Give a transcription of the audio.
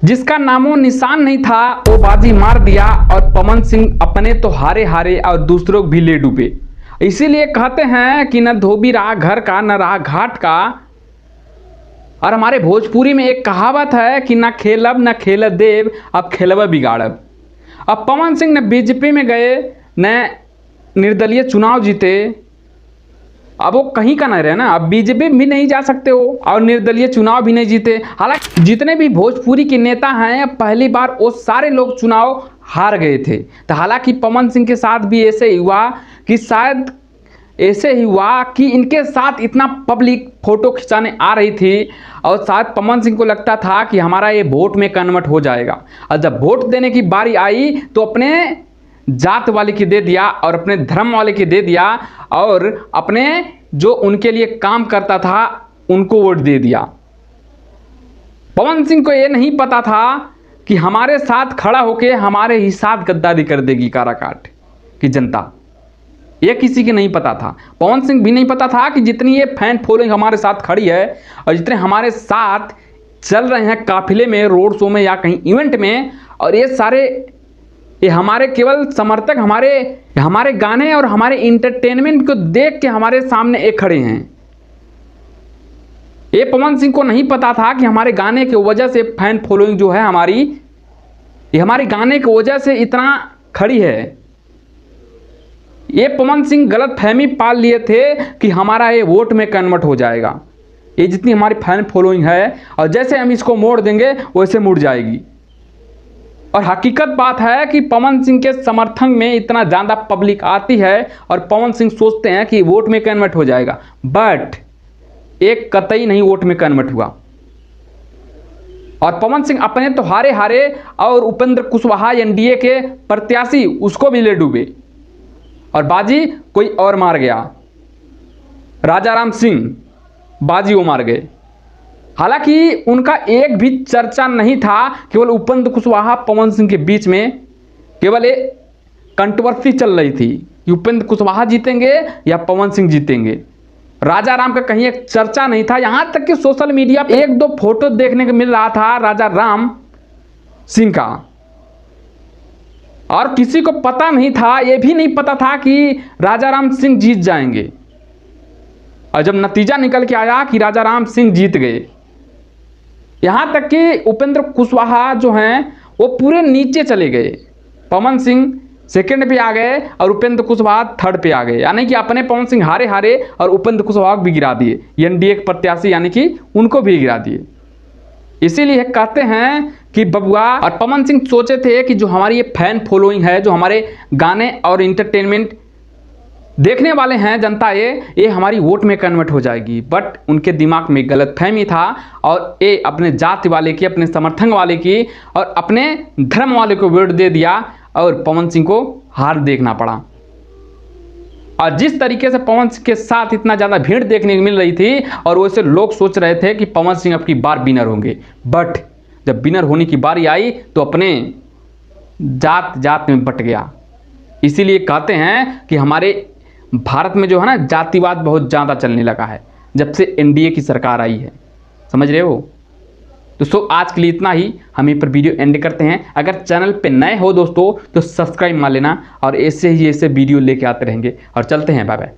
जिसका नामो निशान नहीं था वो बाजी मार दिया और पवन सिंह अपने तो हारे हारे और दूसरों को भी ले डूबे। इसीलिए कहते हैं कि न धोबी रहा घर का न रहा घाट का। और हमारे भोजपुरी में एक कहावत है कि ना खेलब न खेल देव अब खेलब बिगाड़ब। अब पवन सिंह न बीजेपी में गए न निर्दलीय चुनाव जीते, अब वो कहीं का नहीं रहे ना। अब बीजेपी भी नहीं जा सकते हो और निर्दलीय चुनाव भी नहीं जीते। हालांकि जितने भी भोजपुरी के नेता हैं पहली बार वो सारे लोग चुनाव हार गए थे। तो हालांकि पवन सिंह के साथ भी ऐसे ही हुआ कि शायद ऐसे ही हुआ कि इनके साथ इतना पब्लिक फोटो खिंचाने आ रही थी और शायद पवन सिंह को लगता था कि हमारा ये वोट में कन्वर्ट हो जाएगा। और जब वोट देने की बारी आई तो अपने जात वाले की दे दिया और अपने धर्म वाले की दे दिया और अपने जो उनके लिए काम करता था उनको वोट दे दिया। पवन सिंह को ये नहीं पता था कि हमारे साथ खड़ा होके हमारे ही साथ गद्दारी कर देगी काराकाट की जनता। ये किसी के नहीं पता था। पवन सिंह भी नहीं पता था कि जितनी ये फैन फॉलोइंग हमारे साथ खड़ी है और जितने हमारे साथ चल रहे हैं काफिले में, रोड शो में या कहीं इवेंट में, और ये हमारे केवल समर्थक हमारे गाने और हमारे इंटरटेनमेंट को देख के हमारे सामने एक खड़े हैं। ये पवन सिंह को नहीं पता था कि हमारे गाने की वजह से फैन फॉलोइंग जो है ये हमारे गाने की वजह से इतना खड़ी है। ये पवन सिंह गलत फहमी पाल लिए थे कि हमारा ये वोट में कन्वर्ट हो जाएगा। ये जितनी हमारी फैन फॉलोइंग है और जैसे हम इसको मोड़ देंगे वैसे मुड़ जाएगी। और हकीकत बात है कि पवन सिंह के समर्थन में इतना ज़्यादा पब्लिक आती है और पवन सिंह सोचते हैं कि वोट में कन्वर्ट हो जाएगा, बट एक कतई नहीं वोट में कन्वर्ट हुआ। और पवन सिंह अपने तो हारे हारे और उपेंद्र कुशवाहा एनडीए के प्रत्याशी उसको भी ले डूबे और बाजी कोई और मार गया। राजा राम सिंह बाजी वो मार गए। हालांकि उनका एक भी चर्चा नहीं था, केवल उपेंद्र कुशवाहा पवन सिंह के बीच में केवल एक कंट्रोवर्सी चल रही थी कि उपेंद्र कुशवाहा जीतेंगे या पवन सिंह जीतेंगे। राजा राम का कहीं एक चर्चा नहीं था। यहां तक कि सोशल मीडिया पे एक दो फोटो देखने को मिल रहा था राजा राम सिंह का, और किसी को पता नहीं था, यह भी नहीं पता था कि राजा राम सिंह जीत जाएंगे। और जब नतीजा निकल के आया कि राजा राम सिंह जीत गए, यहां तक कि उपेंद्र कुशवाहा जो हैं वो पूरे नीचे चले गए। पवन सिंह सेकंड पे आ गए और उपेंद्र कुशवाहा थर्ड पे आ गए, यानी कि अपने पवन सिंह हारे हारे और उपेंद्र कुशवाहा भी गिरा दिए, एनडीए के प्रत्याशी यानी कि उनको भी गिरा दिए। इसीलिए कहते हैं कि बबुआ और पवन सिंह सोचे थे कि जो हमारी ये फैन फॉलोइंग है, जो हमारे गाने और इंटरटेनमेंट देखने वाले हैं जनता, ये हमारी वोट में कन्वर्ट हो जाएगी। बट उनके दिमाग में गलतफहमी था और ये अपने जाति वाले की, अपने समर्थन वाले की और अपने धर्म वाले को वोट दे दिया और पवन सिंह को हार देखना पड़ा। और जिस तरीके से पवन सिंह के साथ इतना ज़्यादा भीड़ देखने को मिल रही थी और वैसे लोग सोच रहे थे कि पवन सिंह अब की बार विनर होंगे, बट जब विनर होने की बारी आई तो अपने जात जात में बट गया। इसीलिए कहते हैं कि हमारे भारत में जो है ना जातिवाद बहुत ज़्यादा चलने लगा है जब से एनडीए की सरकार आई है, समझ रहे हो। दोस्तों आज के लिए इतना ही, हम यहीं पर वीडियो एंड करते हैं। अगर चैनल पे नए हो दोस्तों तो सब्सक्राइब मार लेना और ऐसे ही ऐसे वीडियो लेके आते रहेंगे। और चलते हैं, बाय बाय।